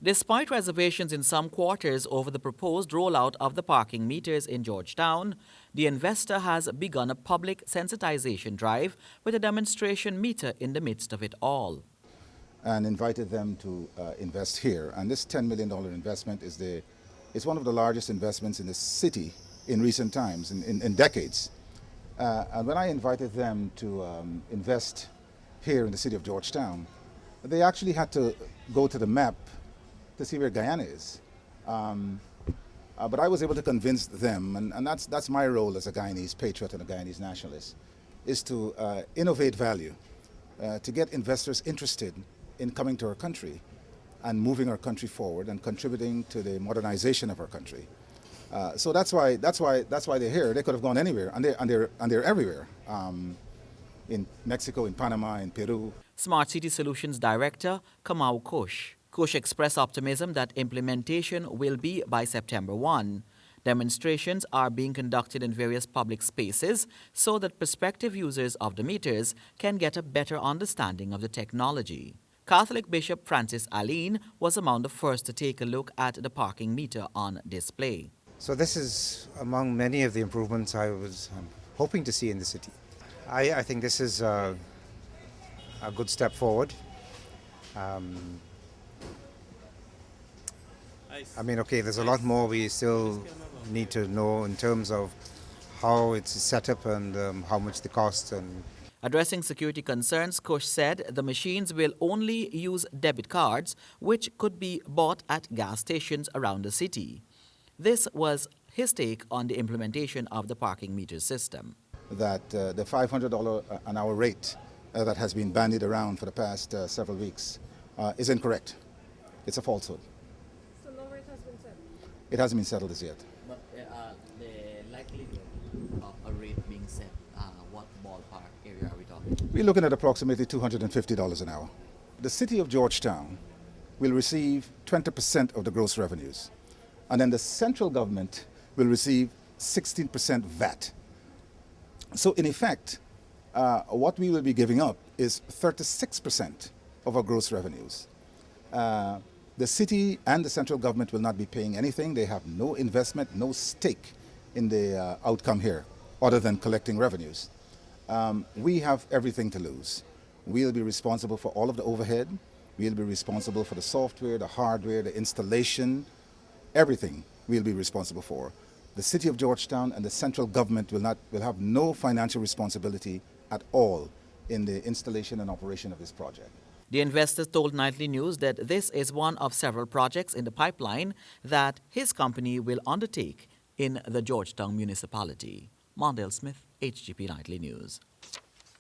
Despite reservations in some quarters over the proposed rollout of the parking meters in Georgetown, the investor has begun a public sensitization drive with a demonstration meter in the midst of it all. And invited them to invest here. And this $10 million investment is one of the largest investments in the city in recent times, in decades. And when I invited them to invest here in the city of Georgetown, they actually had to go to the map to see where Guyana is. But I was able to convince them, and that's my role as a Guyanese patriot and a Guyanese nationalist, is to innovate value, to get investors interested in coming to our country and moving our country forward and contributing to the modernization of our country. So that's why they're here. They could have gone anywhere, and they're everywhere. In Mexico, in Panama, in Peru. Smart City Solutions Director Kamau Kosh. Kosh expressed optimism that implementation will be by September 1. Demonstrations are being conducted in various public spaces so that prospective users of the meters can get a better understanding of the technology. Catholic Bishop Francis Aline was among the first to take a look at the parking meter on display. So this is among many of the improvements I was hoping to see in the city. I think this is a good step forward. I mean, okay, there's a lot more we still need to know in terms of how it's set up and how much the cost. And addressing security concerns, Kosh said the machines will only use debit cards, which could be bought at gas stations around the city. This was his take on the implementation of the parking meter system. That the $500 an hour rate that has been bandied around for the past several weeks is incorrect. It's a falsehood. So no rate has been set? It hasn't been settled as yet. But the likelihood of a rate being set, what ballpark area are we talking? We're looking at approximately $250 an hour. The city of Georgetown will receive 20% of the gross revenues, and then the central government will receive 16% VAT. So in effect, what we will be giving up is 36% of our gross revenues. The city and the central government will not be paying anything. They have no investment, no stake in the outcome here, other than collecting revenues. We have everything to lose. We'll be responsible for all of the overhead. We'll be responsible for the software, the hardware, the installation, everything we'll be responsible for. The city of Georgetown and the central government will have no financial responsibility at all in the installation and operation of this project. The investor told Nightly News that this is one of several projects in the pipeline that his company will undertake in the Georgetown municipality. Mondale Smith, HGP Nightly News.